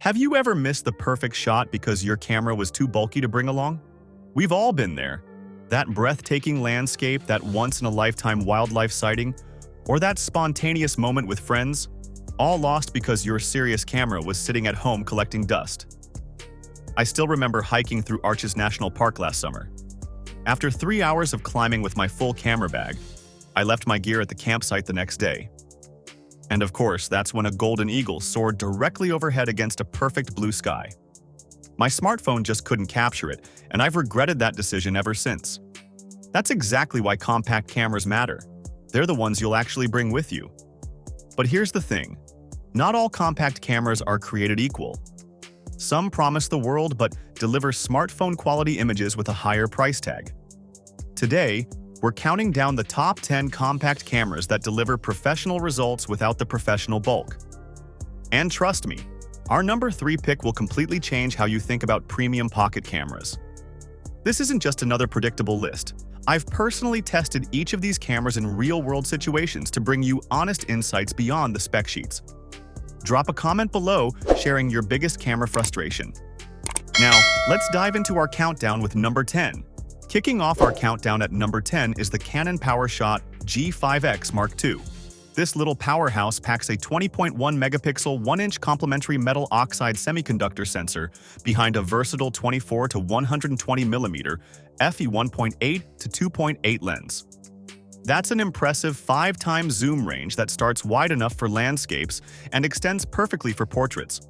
Have you ever missed the perfect shot because your camera was too bulky to bring along? We've all been there. That breathtaking landscape, that once-in-a-lifetime wildlife sighting, or that spontaneous moment with friends, all lost because your serious camera was sitting at home collecting dust. I still remember hiking through Arches National Park last summer. After 3 hours of climbing with my full camera bag, I left my gear at the campsite the next day. And of course, that's when a golden eagle soared directly overhead against a perfect blue sky. My smartphone just couldn't capture it, and I've regretted that decision ever since. That's exactly why compact cameras matter. They're the ones you'll actually bring with you. But here's the thing. Not all compact cameras are created equal. Some promise the world but deliver smartphone-quality images with a higher price tag. Today, we're counting down the top 10 compact cameras that deliver professional results without the professional bulk. And trust me, our number 3 pick will completely change how you think about premium pocket cameras. This isn't just another predictable list. I've personally tested each of these cameras in real-world situations to bring you honest insights beyond the spec sheets. Drop a comment below sharing your biggest camera frustration. Now, let's dive into our countdown with number 10. Kicking off our countdown at number 10 is the Canon PowerShot G5X Mark II. This little powerhouse packs a 20.1 megapixel 1-inch complementary metal oxide semiconductor sensor behind a versatile 24 to 120 mm f/1.8 to 2.8 lens. That's an impressive 5x zoom range that starts wide enough for landscapes and extends perfectly for portraits,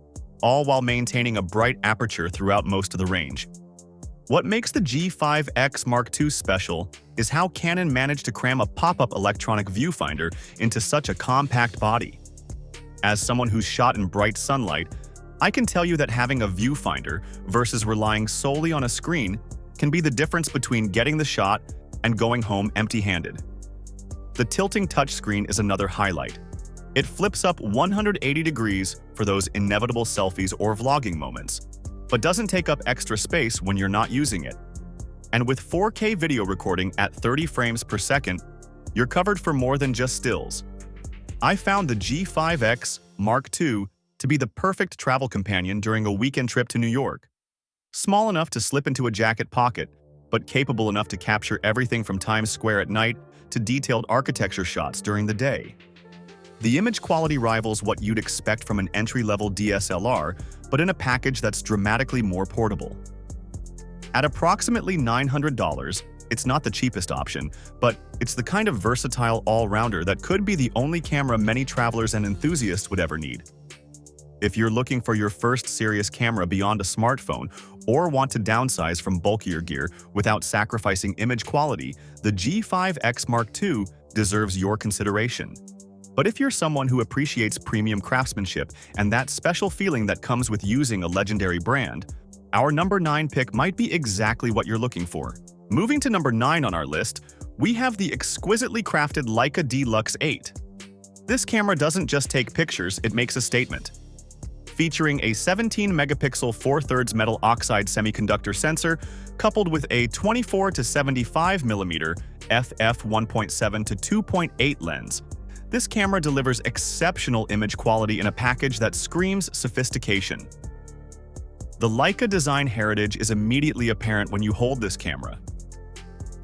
all while maintaining a bright aperture throughout most of the range. What makes the G5X Mark II special is how Canon managed to cram a pop-up electronic viewfinder into such a compact body. As someone who's shot in bright sunlight, I can tell you that having a viewfinder versus relying solely on a screen can be the difference between getting the shot and going home empty-handed. The tilting touchscreen is another highlight. It flips up 180 degrees for those inevitable selfies or vlogging moments, but doesn't take up extra space when you're not using it. And with 4K video recording at 30 frames per second, you're covered for more than just stills. I found the G5X Mark II to be the perfect travel companion during a weekend trip to New York. Small enough to slip into a jacket pocket, but capable enough to capture everything from Times Square at night to detailed architecture shots during the day. The image quality rivals what you'd expect from an entry-level DSLR, but in a package that's dramatically more portable. At approximately $900, it's not the cheapest option, but it's the kind of versatile all-rounder that could be the only camera many travelers and enthusiasts would ever need. If you're looking for your first serious camera beyond a smartphone, or want to downsize from bulkier gear without sacrificing image quality, the G5X Mark II deserves your consideration. But if you're someone who appreciates premium craftsmanship and that special feeling that comes with using a legendary brand, our number 9 pick might be exactly what you're looking for. Moving to number 9 on our list, we have the exquisitely crafted Leica D-Lux 8. This camera doesn't just take pictures, it makes a statement. Featuring a 17-megapixel 4/3 metal oxide semiconductor sensor coupled with a 24 to 75 mm f/1.7 to 2.8 lens, this camera delivers exceptional image quality in a package that screams sophistication. The Leica design heritage is immediately apparent when you hold this camera.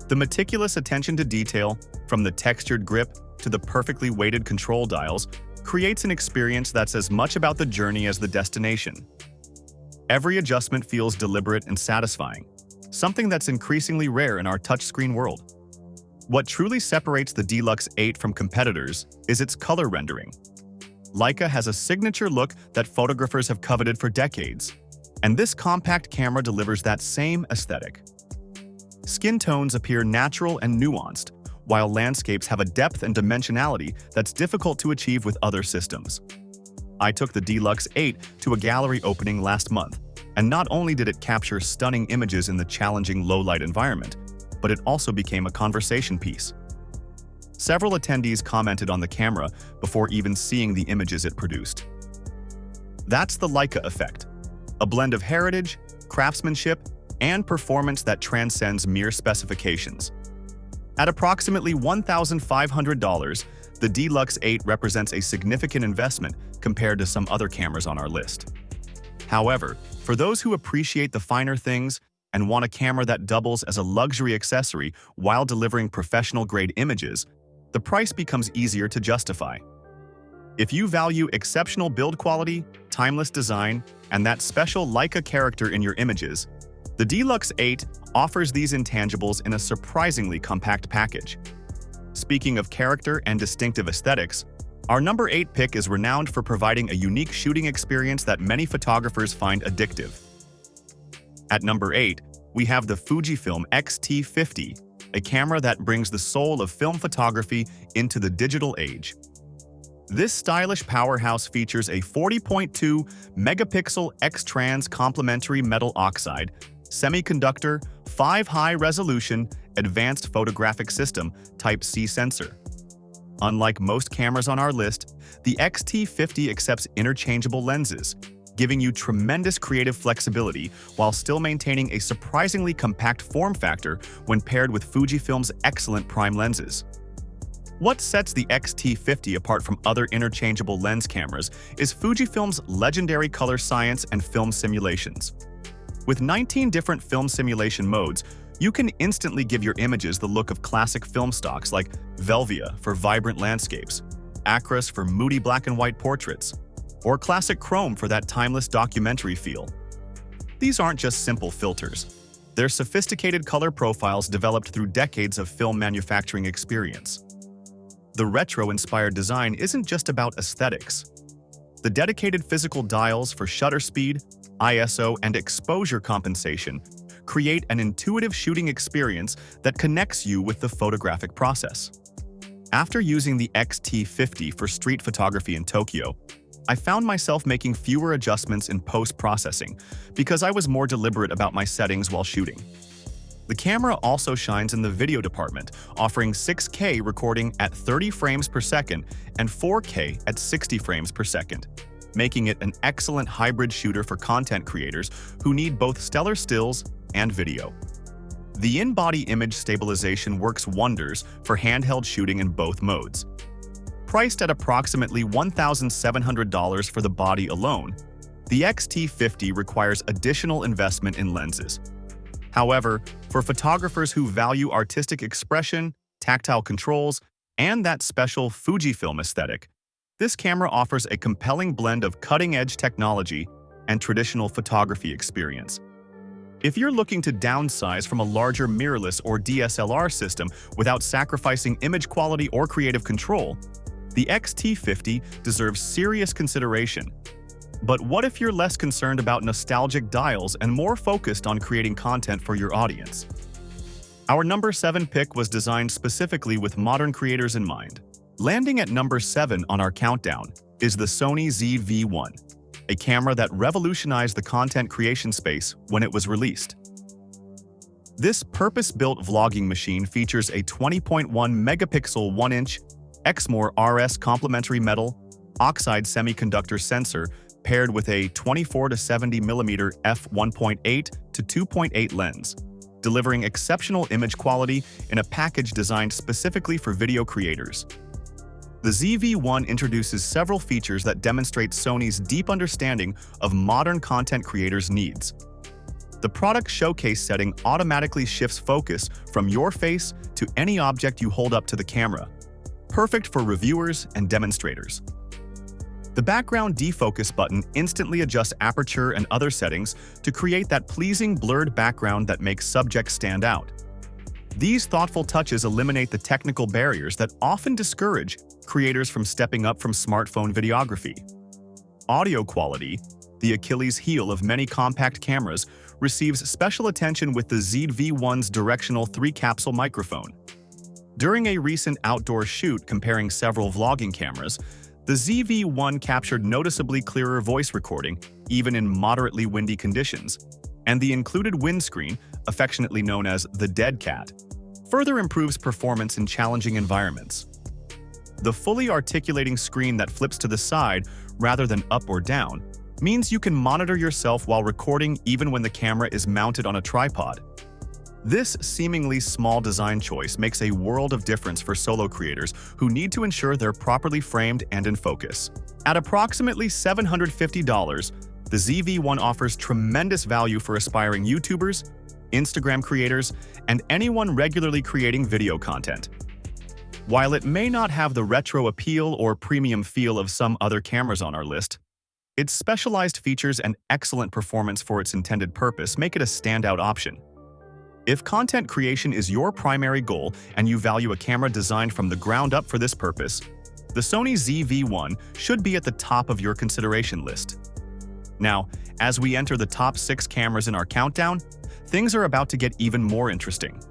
The meticulous attention to detail, from the textured grip to the perfectly weighted control dials, creates an experience that's as much about the journey as the destination. Every adjustment feels deliberate and satisfying, something that's increasingly rare in our touchscreen world. What truly separates the D-Lux 8 from competitors is its color rendering. Leica has a signature look that photographers have coveted for decades, and this compact camera delivers that same aesthetic. Skin tones appear natural and nuanced, while landscapes have a depth and dimensionality that's difficult to achieve with other systems. I took the D-Lux 8 to a gallery opening last month, and not only did it capture stunning images in the challenging low-light environment, but it also became a conversation piece. Several attendees commented on the camera before even seeing the images it produced. That's the Leica effect, a blend of heritage, craftsmanship, and performance that transcends mere specifications. At approximately $1,500, the D-Lux 8 represents a significant investment compared to some other cameras on our list. However, for those who appreciate the finer things and want a camera that doubles as a luxury accessory while delivering professional-grade images, the price becomes easier to justify. If you value exceptional build quality, timeless design, and that special Leica character in your images, the D-Lux 8 offers these intangibles in a surprisingly compact package. Speaking of character and distinctive aesthetics, our number 8 pick is renowned for providing a unique shooting experience that many photographers find addictive. At number 8, we have the Fujifilm X-T50, a camera that brings the soul of film photography into the digital age. This stylish powerhouse features a 40.2 megapixel X-Trans complementary metal oxide, semiconductor, 5 high-resolution, advanced photographic system Type-C sensor. Unlike most cameras on our list, the X-T50 accepts interchangeable lenses, giving you tremendous creative flexibility while still maintaining a surprisingly compact form factor when paired with Fujifilm's excellent prime lenses. What sets the X-T50 apart from other interchangeable lens cameras is Fujifilm's legendary color science and film simulations. With 19 different film simulation modes, you can instantly give your images the look of classic film stocks like Velvia for vibrant landscapes, Acros for moody black and white portraits, or classic chrome for that timeless documentary feel. These aren't just simple filters. They're sophisticated color profiles developed through decades of film manufacturing experience. The retro-inspired design isn't just about aesthetics. The dedicated physical dials for shutter speed, ISO, and exposure compensation create an intuitive shooting experience that connects you with the photographic process. After using the X-T50 for street photography in Tokyo, I found myself making fewer adjustments in post-processing because I was more deliberate about my settings while shooting. The camera also shines in the video department, offering 6K recording at 30 frames per second and 4K at 60 frames per second, making it an excellent hybrid shooter for content creators who need both stellar stills and video. The in-body image stabilization works wonders for handheld shooting in both modes. Priced at approximately $1,700 for the body alone, the X-T50 requires additional investment in lenses. However, for photographers who value artistic expression, tactile controls, and that special Fujifilm aesthetic, this camera offers a compelling blend of cutting-edge technology and traditional photography experience. If you're looking to downsize from a larger mirrorless or DSLR system without sacrificing image quality or creative control, the X-T50 deserves serious consideration. But what if you're less concerned about nostalgic dials and more focused on creating content for your audience? Our number 7 pick was designed specifically with modern creators in mind. Landing at number 7 on our countdown is the Sony ZV-1, a camera that revolutionized the content creation space when it was released. This purpose-built vlogging machine features a 20.1 megapixel 1-inch Exmor RS complementary metal oxide semiconductor sensor paired with a 24 to 70 mm f1.8 to 2.8 lens, delivering exceptional image quality in a package designed specifically for video creators. The ZV-1 introduces several features that demonstrate Sony's deep understanding of modern content creators' needs. The product showcase setting automatically shifts focus from your face to any object you hold up to the camera, perfect for reviewers and demonstrators. The background defocus button instantly adjusts aperture and other settings to create that pleasing blurred background that makes subjects stand out. These thoughtful touches eliminate the technical barriers that often discourage creators from stepping up from smartphone videography. Audio quality, the Achilles heel of many compact cameras, receives special attention with the ZV-1's directional 3-capsule microphone. During a recent outdoor shoot comparing several vlogging cameras, the ZV-1 captured noticeably clearer voice recording, even in moderately windy conditions, and the included windscreen, affectionately known as the dead cat, further improves performance in challenging environments. The fully articulating screen that flips to the side rather than up or down means you can monitor yourself while recording even when the camera is mounted on a tripod. This seemingly small design choice makes a world of difference for solo creators who need to ensure they're properly framed and in focus. At approximately $750, The ZV-1 offers tremendous value for aspiring YouTubers, Instagram creators, and anyone regularly creating video content. While it may not have the retro appeal or premium feel of some other cameras on our list, its specialized features and excellent performance for its intended purpose make it a standout option. If content creation is your primary goal and you value a camera designed from the ground up for this purpose, the Sony ZV-1 should be at the top of your consideration list. Now, as we enter the top 6 cameras in our countdown, things are about to get even more interesting.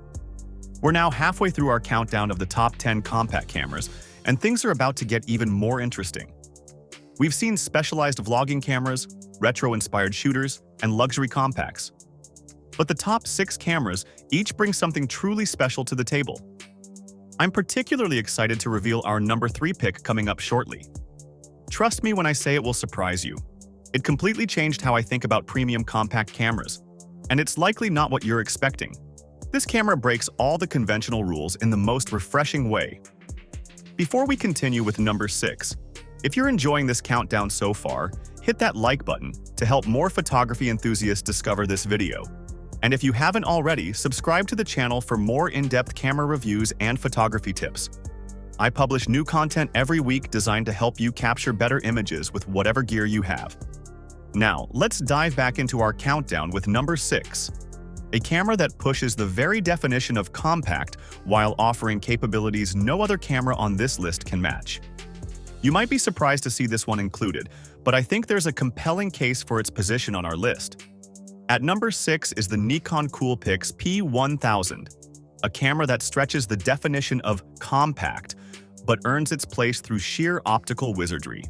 We're now halfway through our countdown of the top 10 compact cameras, and things are about to get even more interesting. We've seen specialized vlogging cameras, retro-inspired shooters, and luxury compacts. But the top 6 cameras each bring something truly special to the table. I'm particularly excited to reveal our number 3 pick coming up shortly. Trust me when I say it will surprise you. It completely changed how I think about premium compact cameras, and it's likely not what you're expecting. This camera breaks all the conventional rules in the most refreshing way. Before we continue with number 6, if you're enjoying this countdown so far, hit that like button to help more photography enthusiasts discover this video. And if you haven't already, subscribe to the channel for more in-depth camera reviews and photography tips. I publish new content every week designed to help you capture better images with whatever gear you have. Now, let's dive back into our countdown with number 6, a camera that pushes the very definition of compact while offering capabilities no other camera on this list can match. You might be surprised to see this one included, but I think there's a compelling case for its position on our list. At number 6 is the Nikon Coolpix P1000, a camera that stretches the definition of compact, but earns its place through sheer optical wizardry.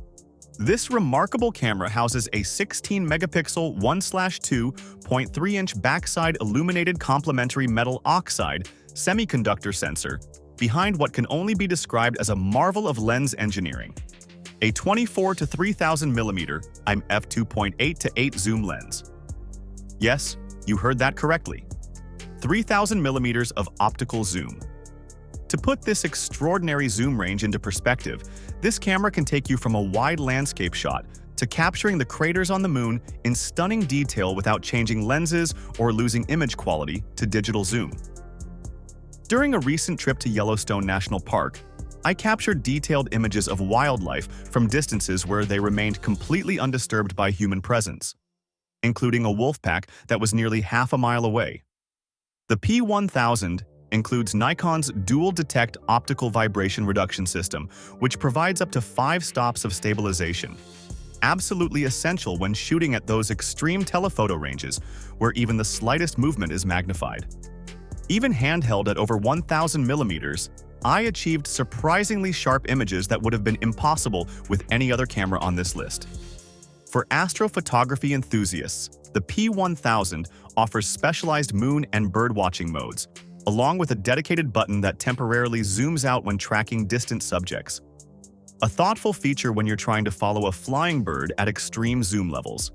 This remarkable camera houses a 16-megapixel 1/2.3-inch backside illuminated complementary metal oxide semiconductor sensor behind what can only be described as a marvel of lens engineering. A 24 to 3000 mm f2.8 to 8 zoom lens. Yes, you heard that correctly. 3000 millimeters of optical zoom. To put this extraordinary zoom range into perspective, this camera can take you from a wide landscape shot to capturing the craters on the moon in stunning detail without changing lenses or losing image quality to digital zoom. During a recent trip to Yellowstone National Park, I captured detailed images of wildlife from distances where they remained completely undisturbed by human presence, including a wolf pack that was nearly half a mile away. The P1000 includes Nikon's Dual Detect Optical Vibration Reduction System, which provides up to 5 stops of stabilization. Absolutely essential when shooting at those extreme telephoto ranges, where even the slightest movement is magnified. Even handheld at over 1000 millimeters, I achieved surprisingly sharp images that would have been impossible with any other camera on this list. For astrophotography enthusiasts, the P1000 offers specialized moon and bird-watching modes, along with a dedicated button that temporarily zooms out when tracking distant subjects. A thoughtful feature when you're trying to follow a flying bird at extreme zoom levels.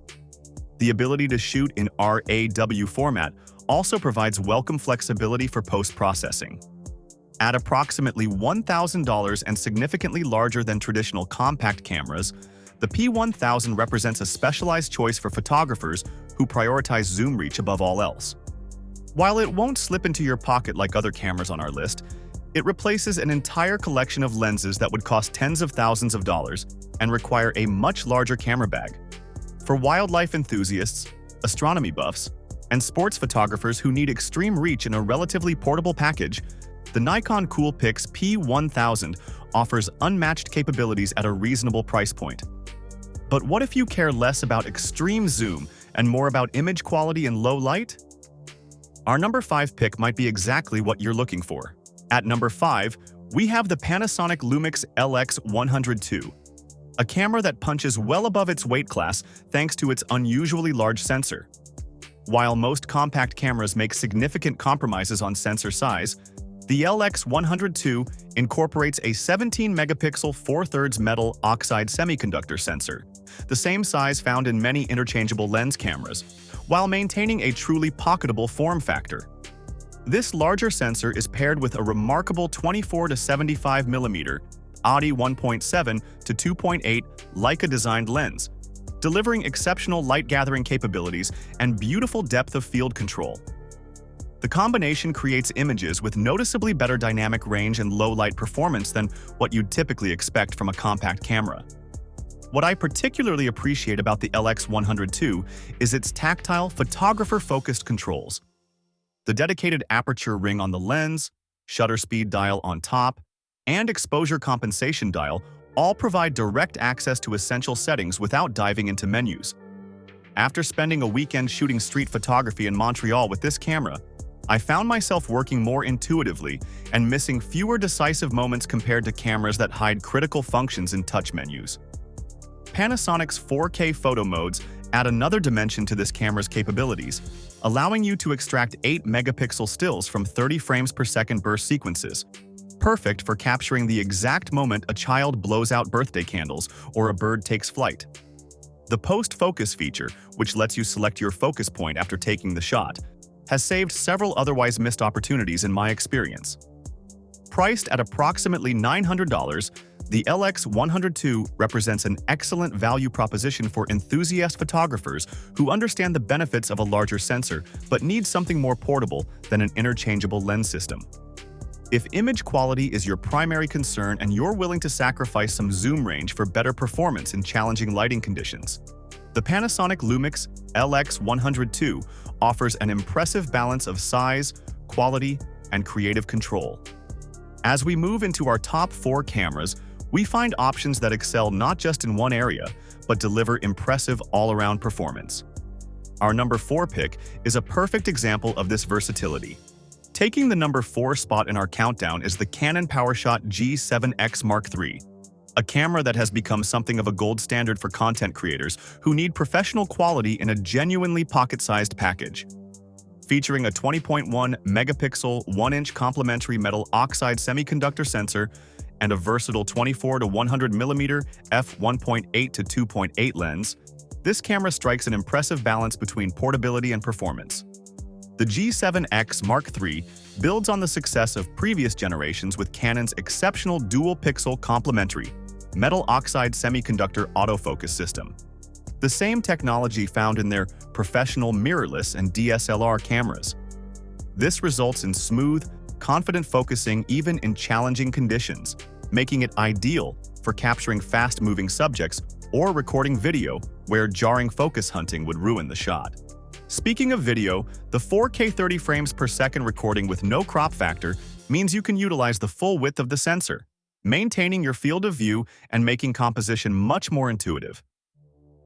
The ability to shoot in RAW format also provides welcome flexibility for post-processing. At approximately $1,000 and significantly larger than traditional compact cameras, the P1000 represents a specialized choice for photographers who prioritize zoom reach above all else. While it won't slip into your pocket like other cameras on our list, it replaces an entire collection of lenses that would cost tens of thousands of dollars and require a much larger camera bag. For wildlife enthusiasts, astronomy buffs, and sports photographers who need extreme reach in a relatively portable package, the Nikon Coolpix P1000 offers unmatched capabilities at a reasonable price point. But what if you care less about extreme zoom and more about image quality in low light? Our number 5 pick might be exactly what you're looking for. At number 5, we have the Panasonic Lumix LX100 II, a camera that punches well above its weight class thanks to its unusually large sensor. While most compact cameras make significant compromises on sensor size, the LX100 II incorporates a 17-megapixel 4/3 metal oxide semiconductor sensor, the same size found in many interchangeable lens cameras, while maintaining a truly pocketable form factor. This larger sensor is paired with a remarkable 24 to 75mm ADI 1.7 to 2.8 Leica-designed lens, delivering exceptional light-gathering capabilities and beautiful depth of field control. The combination creates images with noticeably better dynamic range and low-light performance than what you'd typically expect from a compact camera. What I particularly appreciate about the LX100 II is its tactile, photographer-focused controls. The dedicated aperture ring on the lens, shutter speed dial on top, and exposure compensation dial all provide direct access to essential settings without diving into menus. After spending a weekend shooting street photography in Montreal with this camera, I found myself working more intuitively and missing fewer decisive moments compared to cameras that hide critical functions in touch menus. Panasonic's 4K photo modes add another dimension to this camera's capabilities, allowing you to extract 8-megapixel stills from 30 frames per second burst sequences, perfect for capturing the exact moment a child blows out birthday candles or a bird takes flight. The post-focus feature, which lets you select your focus point after taking the shot, has saved several otherwise missed opportunities in my experience. Priced at approximately $900, the LX100 II represents an excellent value proposition for enthusiast photographers who understand the benefits of a larger sensor but need something more portable than an interchangeable lens system. If image quality is your primary concern and you're willing to sacrifice some zoom range for better performance in challenging lighting conditions, the Panasonic Lumix LX100 II offers an impressive balance of size, quality, and creative control. As we move into our top 4 cameras, we find options that excel not just in one area, but deliver impressive all-around performance. Our number 4 pick is a perfect example of this versatility. Taking the number 4 spot in our countdown is the Canon PowerShot G7X Mark III, a camera that has become something of a gold standard for content creators who need professional quality in a genuinely pocket-sized package. Featuring a 20.1 megapixel 1-inch complementary metal oxide semiconductor sensor and a versatile 24 to 100 mm f1.8 to 2.8 lens, this camera strikes an impressive balance between portability and performance. The G7X Mark III builds on the success of previous generations with Canon's exceptional dual-pixel complementary metal oxide semiconductor autofocus system, the same technology found in their professional mirrorless and DSLR cameras. This results in smooth, confident focusing even in challenging conditions, making it ideal for capturing fast-moving subjects or recording video where jarring focus hunting would ruin the shot. Speaking of video, the 4K 30 frames per second recording with no crop factor means you can utilize the full width of the sensor, maintaining your field of view and making composition much more intuitive.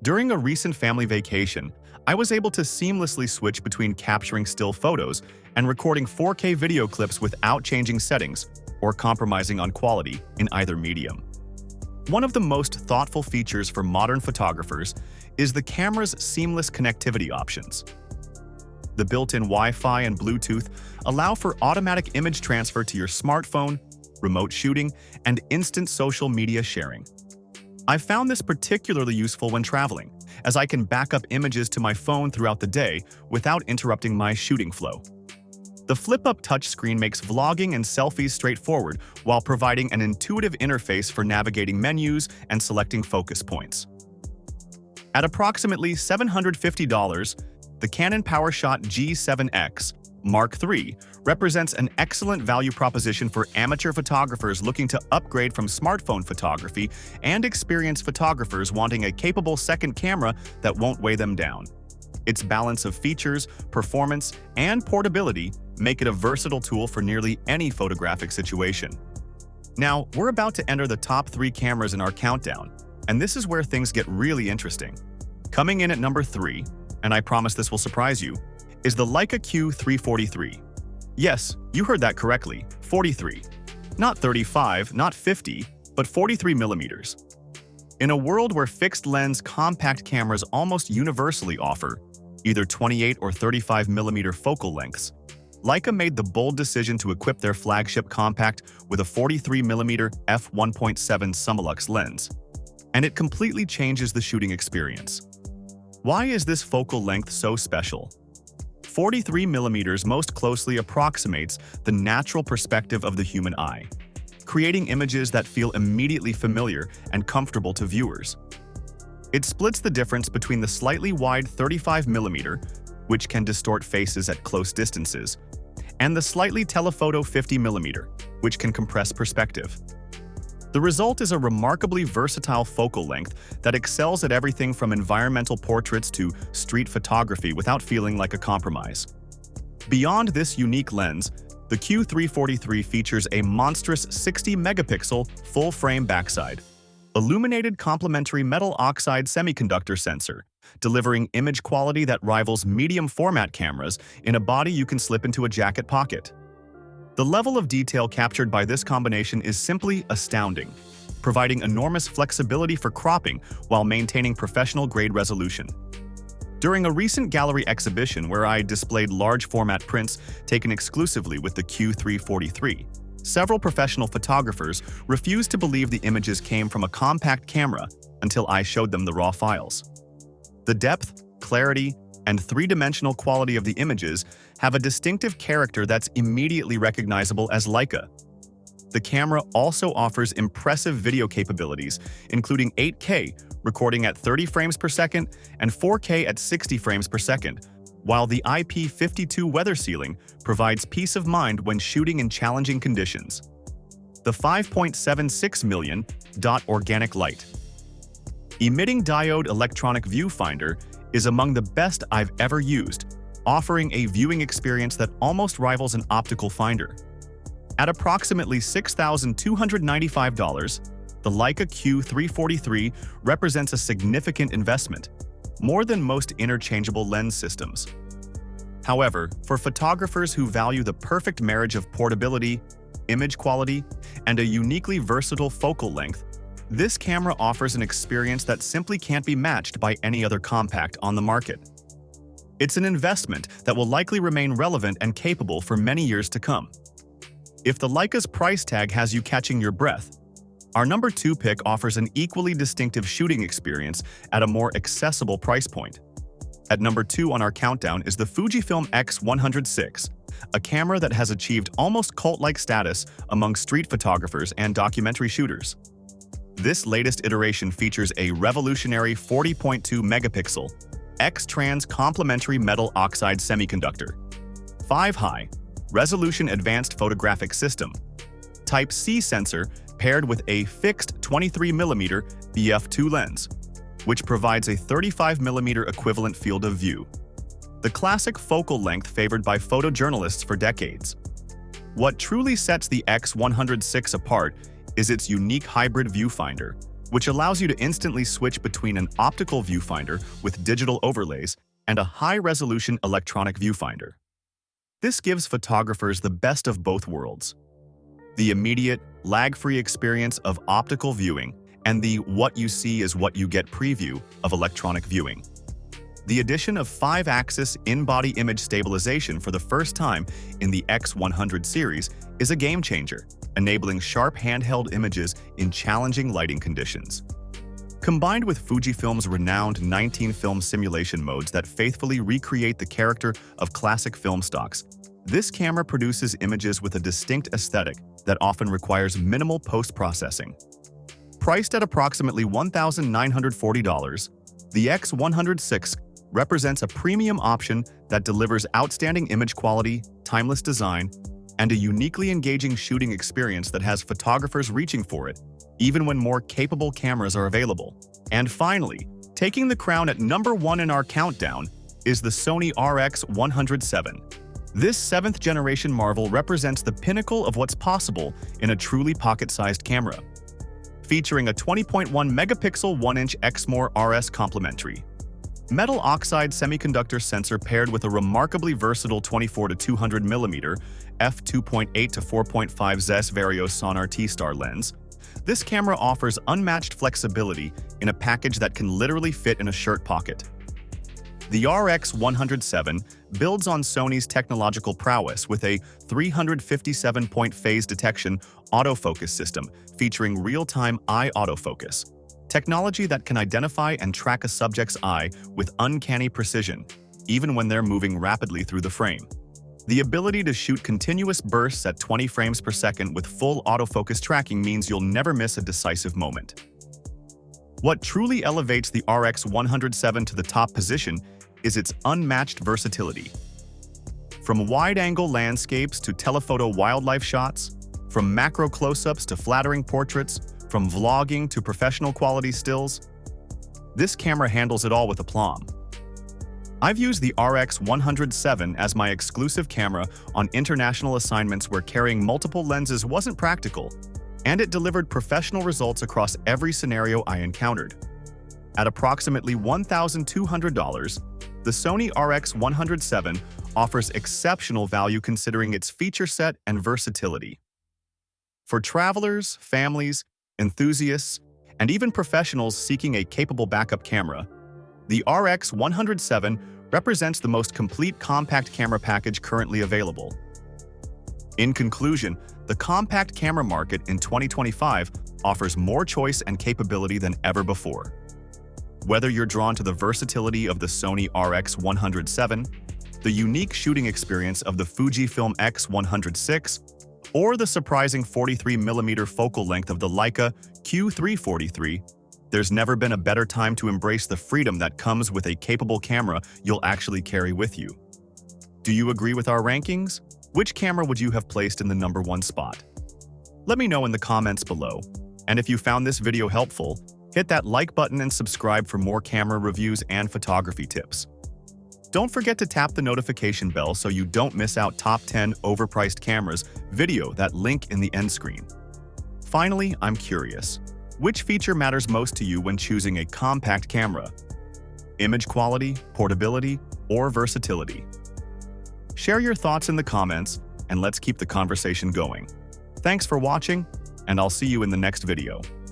During a recent family vacation, I was able to seamlessly switch between capturing still photos and recording 4K video clips without changing settings or compromising on quality in either medium. One of the most thoughtful features for modern photographers is the camera's seamless connectivity options. The built-in Wi-Fi and Bluetooth allow for automatic image transfer to your smartphone, remote shooting, and instant social media sharing. I've found this particularly useful when traveling, as I can back up images to my phone throughout the day without interrupting my shooting flow. The flip-up touchscreen makes vlogging and selfies straightforward while providing an intuitive interface for navigating menus and selecting focus points. At approximately $750, the Canon PowerShot G7X Mark III represents an excellent value proposition for amateur photographers looking to upgrade from smartphone photography and experienced photographers wanting a capable second camera that won't weigh them down. Its balance of features, performance, and portability make it a versatile tool for nearly any photographic situation. Now, we're about to enter the top 3 cameras in our countdown, and this is where things get really interesting. Coming in at number 3, and I promise this will surprise you, is the Leica Q3 43. Yes, you heard that correctly, 43. Not 35, not 50, but 43 millimeters. In a world where fixed-lens compact cameras almost universally offer either 28 or 35 millimeter focal lengths, Leica made the bold decision to equip their flagship compact with a 43 millimeter f1.7 Summilux lens, and it completely changes the shooting experience. Why is this focal length so special? 43 millimeters most closely approximates the natural perspective of the human eye, creating images that feel immediately familiar and comfortable to viewers. It splits the difference between the slightly wide 35mm, which can distort faces at close distances, and the slightly telephoto 50mm, which can compress perspective. The result is a remarkably versatile focal length that excels at everything from environmental portraits to street photography without feeling like a compromise. Beyond this unique lens, the Q3 features a monstrous 60-megapixel full-frame backside, illuminated complementary metal oxide semiconductor sensor, delivering image quality that rivals medium-format cameras in a body you can slip into a jacket pocket. The level of detail captured by this combination is simply astounding, providing enormous flexibility for cropping while maintaining professional-grade resolution. During a recent gallery exhibition where I displayed large-format prints taken exclusively with the Q3, several professional photographers refused to believe the images came from a compact camera until I showed them the raw files. The depth, clarity, and three-dimensional quality of the images have a distinctive character that's immediately recognizable as Leica. The camera also offers impressive video capabilities, including 8K, recording at 30 frames per second, and 4K at 60 frames per second, while the IP52 weather sealing provides peace of mind when shooting in challenging conditions. The 5.76 million dot organic light emitting diode electronic viewfinder is among the best I've ever used, offering a viewing experience that almost rivals an optical finder. At approximately $6,295, the Leica Q3 represents a significant investment, more than most interchangeable lens systems. However, for photographers who value the perfect marriage of portability, image quality, and a uniquely versatile focal length, this camera offers an experience that simply can't be matched by any other compact on the market. It's an investment that will likely remain relevant and capable for many years to come. If the Leica's price tag has you catching your breath, our number 2 pick offers an equally distinctive shooting experience at a more accessible price point. At number 2 on our countdown is the Fujifilm X100 VI, a camera that has achieved almost cult-like status among street photographers and documentary shooters. This latest iteration features a revolutionary 40.2 megapixel X-Trans complementary metal oxide semiconductor, 5-high resolution advanced photographic system, Type-C sensor paired with a fixed 23mm f2 lens, which provides a 35mm equivalent field of view. The classic focal length favored by photojournalists for decades. What truly sets the X100 VI apart is its unique hybrid viewfinder, which allows you to instantly switch between an optical viewfinder with digital overlays and a high-resolution electronic viewfinder. This gives photographers the best of both worlds: the immediate, lag-free experience of optical viewing and the what you see is what you get preview of electronic viewing. The addition of 5-axis in-body image stabilization for the first time in the X100 series is a game-changer, enabling sharp handheld images in challenging lighting conditions. Combined with Fujifilm's renowned 19-film simulation modes that faithfully recreate the character of classic film stocks, this camera produces images with a distinct aesthetic that often requires minimal post-processing. Priced at approximately $1,940, the X100 VI represents a premium option that delivers outstanding image quality, timeless design, and a uniquely engaging shooting experience that has photographers reaching for it, even when more capable cameras are available. And finally, taking the crown at number 1 in our countdown is the Sony RX100 VII. This 7th-generation marvel represents the pinnacle of what's possible in a truly pocket-sized camera. Featuring a 20.1 megapixel 1-inch Exmor RS complementary metal oxide semiconductor sensor paired with a remarkably versatile 24 to 200 mm f2.8 to 4.5 ZES Vario Sonar T-Star lens, this camera offers unmatched flexibility in a package that can literally fit in a shirt pocket. The RX100 VII builds on Sony's technological prowess with a 357-point phase detection autofocus system featuring real-time eye autofocus, technology that can identify and track a subject's eye with uncanny precision, even when they're moving rapidly through the frame. The ability to shoot continuous bursts at 20 frames per second with full autofocus tracking means you'll never miss a decisive moment. What truly elevates the RX100 VII to the top position is its unmatched versatility. From wide-angle landscapes to telephoto wildlife shots, from macro close-ups to flattering portraits, from vlogging to professional quality stills, this camera handles it all with aplomb. I've used the RX100 VII as my exclusive camera on international assignments where carrying multiple lenses wasn't practical, and it delivered professional results across every scenario I encountered. At approximately $1,200, the Sony RX100 VII offers exceptional value considering its feature set and versatility. For travelers, families, enthusiasts, and even professionals seeking a capable backup camera, the RX100 VII represents the most complete compact camera package currently available. In conclusion, the compact camera market in 2025 offers more choice and capability than ever before. Whether you're drawn to the versatility of the Sony RX100 VII, the unique shooting experience of the Fujifilm X100 VI, or the surprising 43mm focal length of the Leica Q3 43, there's never been a better time to embrace the freedom that comes with a capable camera you'll actually carry with you. Do you agree with our rankings? Which camera would you have placed in the #1 spot? Let me know in the comments below. And if you found this video helpful, hit that like button and subscribe for more camera reviews and photography tips. Don't forget to tap the notification bell so you don't miss out top 10 overpriced cameras video that link in the end screen. Finally, I'm curious. Which feature matters most to you when choosing a compact camera? Image quality, portability, or versatility? Share your thoughts in the comments, and let's keep the conversation going. Thanks for watching, and I'll see you in the next video.